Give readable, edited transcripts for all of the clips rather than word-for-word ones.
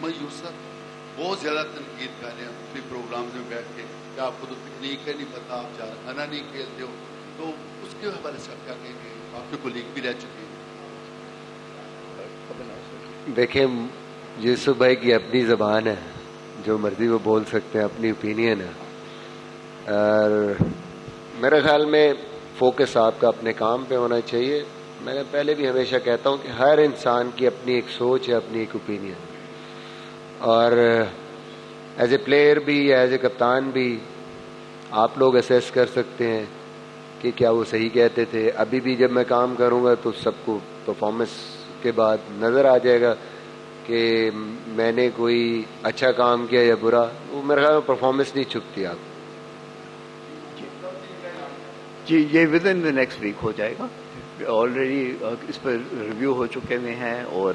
محمد یوسف بہت زیادہ تنقید کر رہے ہیں اپنے پروگرامز میں بیٹھ کے کہ آپ کو تو تکنیک کا نہیں پتا, آپ چار کھانا نہیں کھیلتے ہو, تو اس کے حوالے سے آپ کیا کہیں گے؟ آپ کے کولیگ بھی رہ چکے ہیں. دیکھیں یوسف بھائی کی اپنی زبان ہے, جو مرضی وہ بول سکتے ہیں, اپنی اوپینین ہے, اور میرے خیال میں فوکس آپ کا اپنے کام پہ ہونا چاہیے. میں نے پہلے بھی ہمیشہ کہتا ہوں کہ ہر انسان کی اپنی ایک سوچ ہے, اپنی ایک اوپینین, اور ایز اے پلیئر بھی ایز اے کپتان بھی آپ لوگ اسیس کر سکتے ہیں کہ کیا وہ صحیح کہتے تھے. ابھی بھی جب میں کام کروں گا تو سب کو پرفارمنس کے بعد نظر آ جائے گا کہ میں نے کوئی اچھا کام کیا یا برا. وہ میرے خیال میں پرفارمنس نہیں چھپتی. آپ جی یہ within the next week ہو جائے گا. آلریڈی اس پر ریویو ہو چکے ہوئے ہیں, اور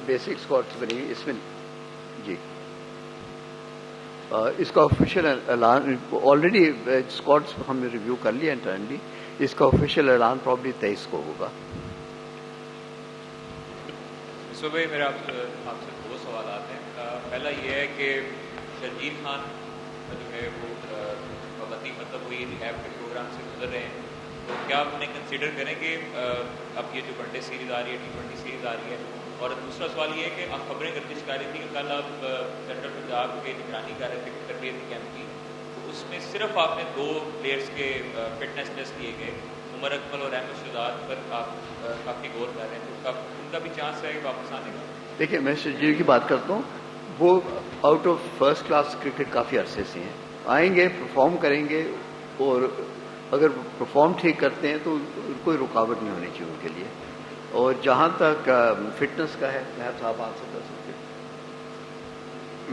بیسک اسکواڈس بنی اس میں. جی اس کا آفیشیل اعلان آلریڈی اسکواڈس ہم نے ریویو کر لیا انٹرنلی. اس کا آفیشیل اعلان پرابلی 23 کو ہوگا. صبح میرا آپ سے دو سوالات ہیں. پہلا یہ ہے کہ شرجیل خان جو ہے وہ وقتی مطلب وہ ایپ کے پروگرام سے گزر رہے ہیں, تو کیا آپ انہیں کنسیڈر کریں کہ اب یہ جو ون ڈے سیریز آ رہی ہے, T20 سیریز آ رہی ہے. اور دوسرا سوال یہ ہے کہ آپ خبریں گردش کر رہی تھیں کہ کل آپ سینٹرل پنجاب کے نگرانی کر رہے تھے تربیت کیمپ کی, تو اس میں صرف آپ نے 2 پلیئرس کے فٹنس ٹیسٹ لیے گئے, عمر اکمل اور احمد شہزاد پر آپ کافی غور کر رہے ہیں, تو ان کا بھی چانس ہے واپس آنے کا؟ دیکھیے میں شرجیل کی بات کرتا ہوں. وہ out of first class cricket کافی عرصے سے ہیں, آئیں گے پرفارم کریں گے, اور اگر پرفارم ٹھیک کرتے ہیں تو کوئی رکاوٹ نہیں ہونی چاہیے ان کے لیے. اور جہاں تک فٹنس کا ہے محب صاحب آپ سے کر سکتے ہیں.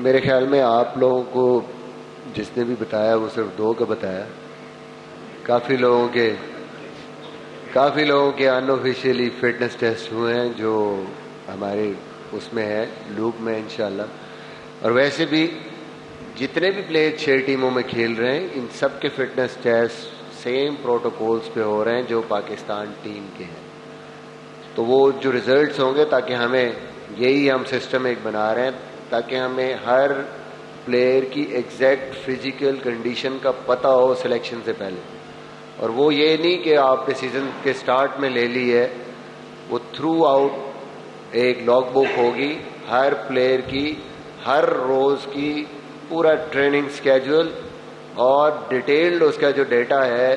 میرے خیال میں آپ لوگوں کو جس نے بھی بتایا وہ صرف 2 کا بتایا. کافی لوگوں کے ان آفیشیلی فٹنس ٹیسٹ ہوئے ہیں جو ہمارے اس میں ہے لوپ میں انشاءاللہ. اور ویسے بھی جتنے بھی پلیئر 6 ٹیموں میں کھیل رہے ہیں ان سب کے فٹنس ٹیسٹ سیم پروٹوکولز پہ ہو رہے ہیں جو پاکستان ٹیم کے ہیں. تو وہ جو ریزلٹس ہوں گے, تاکہ ہمیں یہی ہم سسٹم ایک بنا رہے ہیں تاکہ ہمیں ہر پلیئر کی ایگزیکٹ فزیکل کنڈیشن کا پتہ ہو سلیکشن سے پہلے. اور وہ یہ نہیں کہ آپ نے سیزن کے سٹارٹ میں لے لی ہے, وہ تھرو آؤٹ ایک لاگ بک ہوگی ہر پلیئر کی, ہر روز کی پورا ٹریننگ سکیجول اور ڈیٹیلڈ اس کا جو ڈیٹا ہے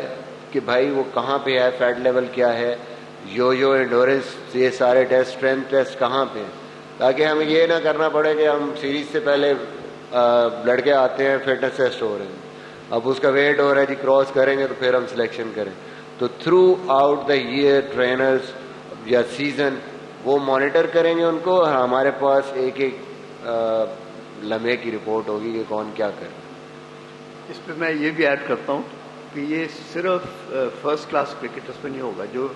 کہ بھائی وہ کہاں پہ ہے, فیٹ لیول کیا ہے, یو انڈورنس, یہ سارے ٹیسٹ, اسٹرینتھ ٹیسٹ کہاں پہ ہیں, تاکہ ہمیں یہ نہ کرنا پڑے کہ ہم سیریز سے پہلے لڑکے آتے ہیں فٹنس ٹیسٹ ہو رہے ہیں, اب اس کا ویٹ ہو رہا ہے جی کراس کریں گے تو پھر ہم سلیکشن کریں. تو throughout the year trainers یا سیزن وہ مانیٹر کریں گے ان کو, اور ہمارے پاس ایک لمحے کی رپورٹ ہوگی کہ کون کیا کرے. اس پہ میں یہ بھی ایڈ کرتا ہوں کہ یہ صرف فرسٹ کلاس کرکٹرز پہ نہیں ہوگا, جو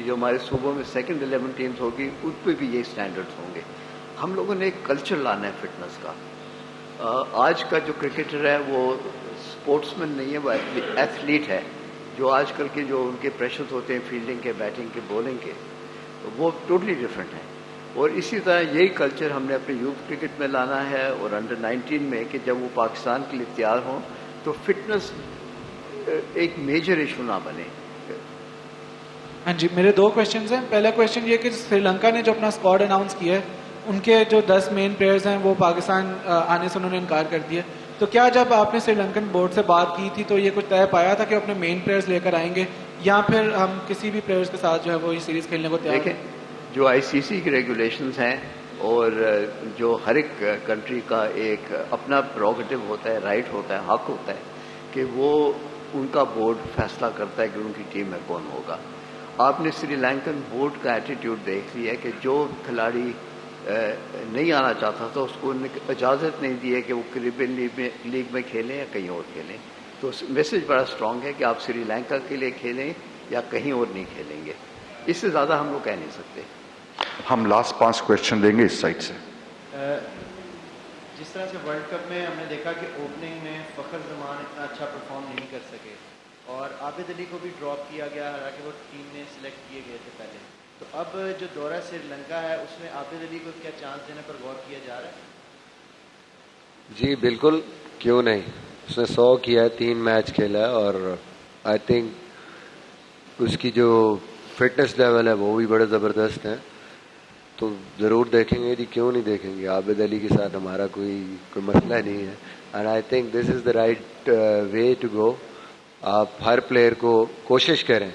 ہمارے صوبوں میں سیکنڈ 11 ٹیمز ہوگی ان پہ بھی یہ اسٹینڈرڈس ہوں گے. ہم لوگوں نے ایک کلچر لانا ہے فٹنس کا. آج کا جو کرکٹر ہے وہ اسپورٹس مین نہیں ہے, وہ ایتھلیٹ ہے. جو آج کل کے جو ان کے پریشرز ہوتے ہیں فیلڈنگ کے, بیٹنگ کے, بولنگ کے, وہ ٹوٹلی ڈفرینٹ ہیں. اور اسی طرح یہی کلچر ہم نے اپنے یوتھ کرکٹ میں لانا ہے اور انڈر 19 میں, کہ جب وہ پاکستان کے لیے تیار ہوں تو فٹنس ایک میجر ایشو نہ بنے. ہاں جی, میرے 2 کویشچنز ہیں. پہلا کویشچن یہ کہ سری لنکا نے جو اپنا اسکواڈ اناؤنس کیا ہے, ان کے جو 10 مین پلیئرز ہیں وہ پاکستان آنے سے انہوں نے انکار کر دیا. تو کیا جب آپ نے سری لنکن بورڈ سے بات کی تھی تو یہ کچھ طے پایا تھا کہ اپنے مین پلیئرز لے کر آئیں گے, یا پھر ہم کسی بھی پلیئرز کے ساتھ جو ہے وہ یہ سیریز کھیلنے کو تیار ہیں؟ دیکھیں جو ICC کی ریگولیشنز ہیں, اور جو ہر ایک کنٹری کا ایک اپنا پروگیٹو ہوتا ہے, رائٹ ہوتا ہے, حق ہوتا ہے کہ وہ ان کا بورڈ فیصلہ کرتا ہے کہ ان کی ٹیم میں کون ہوگا. آپ نے سری لنکن بورڈ کا ایٹیٹیوڈ دیکھ لیا کہ جو کھلاڑی نہیں آنا چاہتا تھا اس کو اجازت نہیں دی ہے کہ وہ کریبین لیگ میں کھیلیں یا کہیں اور کھیلیں. تو میسج بڑا اسٹرانگ ہے کہ آپ سری لنکا کے لیے کھیلیں یا کہیں اور نہیں کھیلیں گے. اس سے زیادہ ہم لوگ کہہ نہیں سکتے. ہم لاسٹ 5 کویشچن لیں گے اس سائڈ سے. جس طرح سے ورلڈ کپ میں ہم نے دیکھا کہ اوپننگ میں فخر زمان اتنا اچھا پرفارم نہیں کر سکے, اور عابد علی کو بھی ڈراپ کیا گیا, حالانکہ وہ ٹیم میں سلیکٹ کیے گئے تھے پہلے. تو اب جو دورہ سری لنکا ہے اس میں عابد علی کو کیا چانس دینے پر غور کیا جا رہا ہے؟ جی بالکل، کیوں نہیں. اس نے 100 کیا ہے، 3 میچ کھیلا ہے، اور آئی تھنک اس کی جو فٹنس لیول ہے وہ بھی بڑے زبردست ہیں. تو ضرور دیکھیں گے جی، کیوں نہیں دیکھیں گے. عابد علی کے ساتھ ہمارا کوئی مسئلہ نہیں ہے. And I think this is the right way to go. آپ ہر پلیئر کو کوشش کریں،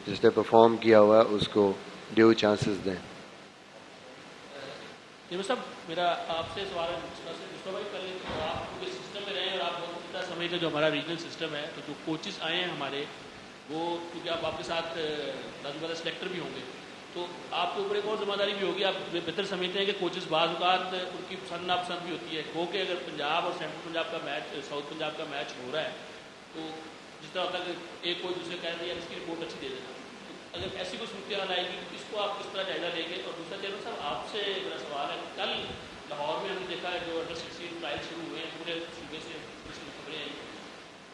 جس نے پرفارم کیا ہوا ہے اس کو ڈیو چانسز دیں. صاحب میرا آپ سے سوال ہے مصطفیٰ بھائی، پہلے تو آپ کیونکہ سسٹم میں رہے ہیں اور آپ بہت اچھا سمجھتے جو ہمارا ریجنل سسٹم ہے، تو جو کوچز آئے ہیں ہمارے وہ کیونکہ آپ کے ساتھ لازم والا سلیکٹر بھی ہوں گے، تو آپ کے اوپر ایک اور ذمہ داری بھی ہوگی. آپ بہتر سمجھتے ہیں کہ کوچز بعض اوقات ان کی پسند ناپسند بھی ہوتی ہے. ہو کہ اگر پنجاب اور سینٹرل پنجاب کا میچ، ساؤتھ پنجاب کا میچ ہو رہا ہے، تو جس طرح ہوتا ہے کہ ایک کوئی دوسرے کہہ رہے ہیں اس کی رپورٹ اچھی دے دینا. اگر ایسی کوئی صورتحال آئے گی تو اس کو آپ کس طرح جائزہ لیں گے؟ اور دوسرا چیئرمین صاحب آپ سے میرا سوال ہے، کل لاہور میں ہم نے دیکھا ہے جو انڈر 16 ٹرائل شروع ہوئے ہیں، پورے صوبے سے خبریں آئی.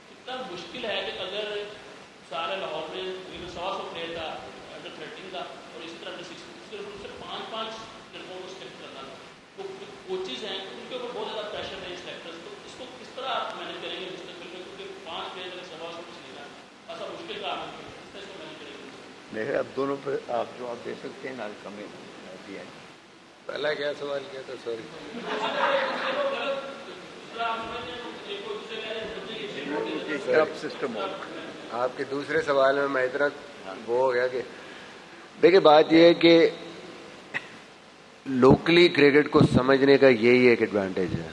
کتنا مشکل ہے کہ اگر سارے لاہور میں تقریباً 100 پلیئر کا انڈر 13 کا اور اسی طرح انڈر 16 صرف 5 لڑکوں کو سلیکٹ کرنا تھا. وہ کوچز ہیں ان کے اوپر بہت زیادہ پریشر ہے سلیکٹرس. تو اس کو کس طرح آپ مینیج کریں گے مستقبل میں؟ کیونکہ 5 پلیئر اگر 100 کچھ لینا ایسا مشکل کام ہے. اس کو مینیج کریں گے؟ میرے اب دونوں پہ آپ جواب دے سکتے ہیں. نال کمی دیا ہے. پہلا کیا سوال کیا تھا؟ سوری. سسٹم آپ کے دوسرے سوال میں اتنا وہ ہو گیا کہ دیکھیں، بات یہ ہے کہ لوکلی کرکٹ کو سمجھنے کا یہی ایک ایڈوانٹیج ہے.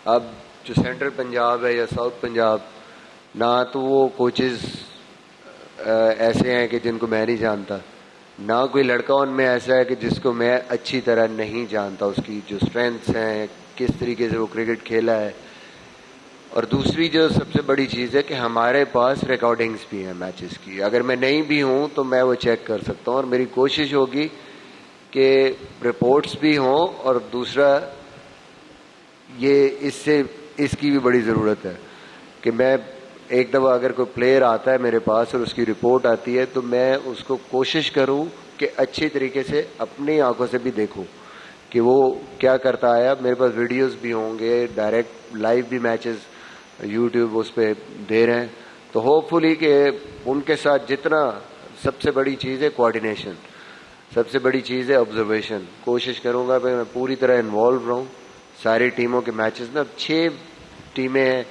اب جو سینٹرل پنجاب ہے یا ساؤتھ پنجاب، نہ تو وہ کوچز ایسے ہیں کہ جن کو میں نہیں جانتا، نہ کوئی لڑکا ان میں ایسا ہے کہ جس کو میں اچھی طرح نہیں جانتا، اس کی جو اسٹرینگس ہیں، کس طریقے سے وہ کرکٹ کھیلا ہے. اور دوسری جو سب سے بڑی چیز ہے کہ ہمارے پاس ریکارڈنگز بھی ہیں میچز کی. اگر میں نہیں بھی ہوں تو میں وہ چیک کر سکتا ہوں، اور میری کوشش ہوگی کہ رپورٹس بھی ہوں. اور دوسرا یہ اس کی بھی بڑی ضرورت ہے کہ میں ایک دفعہ اگر کوئی پلیئر آتا ہے میرے پاس اور اس کی رپورٹ آتی ہے تو میں اس کو کوشش کروں کہ اچھی طریقے سے اپنی آنکھوں سے بھی دیکھوں کہ وہ کیا کرتا آیا. میرے پاس ویڈیوز بھی ہوں گے، ڈائریکٹ لائیو بھی میچز یوٹیوب اس پہ دے رہے ہیں. تو ہوپ فلی کہ ان کے ساتھ جتنا، سب سے بڑی چیز ہے کوآرڈینیشن، سب سے بڑی چیز ہے آبزرویشن. کوشش کروں گا کہ میں پوری طرح انوالو رہوں ساری ٹیموں کے میچز میں. اب 6 ٹیمیں ہیں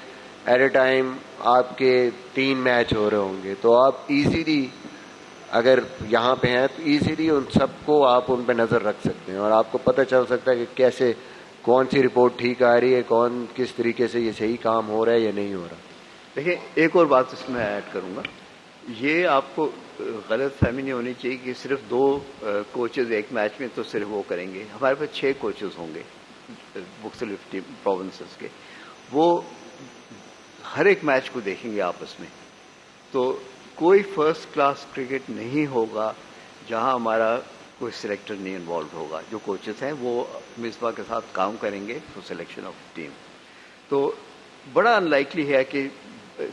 ایٹ اے ٹائم، آپ کے 3 میچ ہو رہے ہوں گے، تو آپ ایزیلی اگر یہاں پہ ہیں تو ایزیلی ان سب کو آپ ان پہ نظر رکھ سکتے ہیں، اور آپ کو پتہ چل سکتا ہے کہ کیسے، کون سی رپورٹ ٹھیک آ رہی ہے، کون کس طریقے سے یہ صحیح کام ہو رہا ہے یا نہیں ہو رہا. دیکھیں، ایک اور بات اس میں ایڈ کروں گا. یہ آپ کو غلط فہمی نہیں ہونی چاہیے کہ صرف 2 کوچز ایک میچ میں تو صرف وہ کریں گے. ہمارے پاس 6 کوچز ہوں گے مختلف پروونسز کے. وہ ہر ایک میچ کو دیکھیں گے آپس میں. تو کوئی فرسٹ کلاس کرکٹ نہیں ہوگا جہاں ہمارا کوئی سلیکٹر نہیں انوالوڈ ہوگا. جو کوچز ہیں وہ مصباح کے ساتھ کام کریں گے فور سلیکشن آف ٹیم. تو بڑا ان لائکلی ہے کہ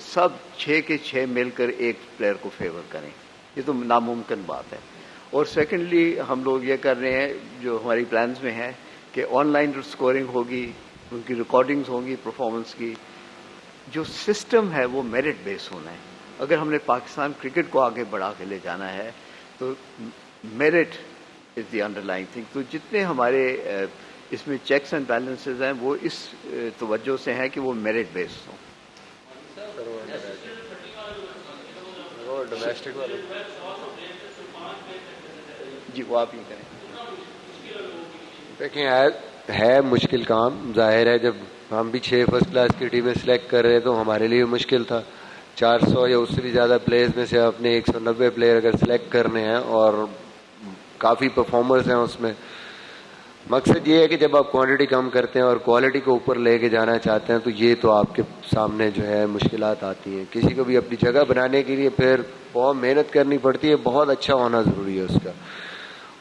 سب 6 کے 6 مل کر ایک پلیئر کو فیور کریں. یہ تو ناممکن بات ہے. اور سیکنڈلی ہم لوگ یہ کر رہے ہیں، جو ہماری پلانز میں ہے، کہ آن لائن اسکورنگ ہوگی، ان کی ریکارڈنگز ہوں گی پرفارمنس کی. جو سسٹم ہے وہ میرٹ بیس ہونا ہے. اگر ہم نے پاکستان کرکٹ کو آگے بڑھا کے لے جانا ہے تو merit is the under line thing. تو جتنے ہمارے اس میں چیکس اینڈ بیلنسز ہیں وہ اس توجہ سے ہیں کہ وہ میرٹ بیس ہوں. جی وہ آپ یہ کریں. دیکھیں، ہے مشکل کام، ظاہر ہے. جب ہم بھی 6 فرسٹ کلاس کی ٹیمیں سلیکٹ کر رہے تو ہمارے لیے مشکل تھا. 400 یا اس سے بھی زیادہ پلیئرز میں سے اپنے 190 پلیئر اگر سلیکٹ کرنے ہیں، اور کافی پرفارمرز ہیں اس میں. مقصد یہ ہے کہ جب آپ کوانٹٹی کم کرتے ہیں اور کوالٹی کو اوپر لے کے جانا چاہتے ہیں تو یہ تو آپ کے سامنے جو ہے مشکلات آتی ہیں. کسی کو بھی اپنی جگہ بنانے کے لیے پھر بہت محنت کرنی پڑتی ہے، بہت اچھا ہونا ضروری ہے اس کا.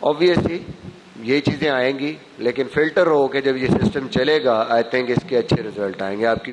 آبویسلی یہ چیزیں آئیں گی، لیکن فلٹر ہو کے جب یہ سسٹم چلے گا، آئی تھنک اس کے اچھے رزلٹ آئیں گے. آپ کی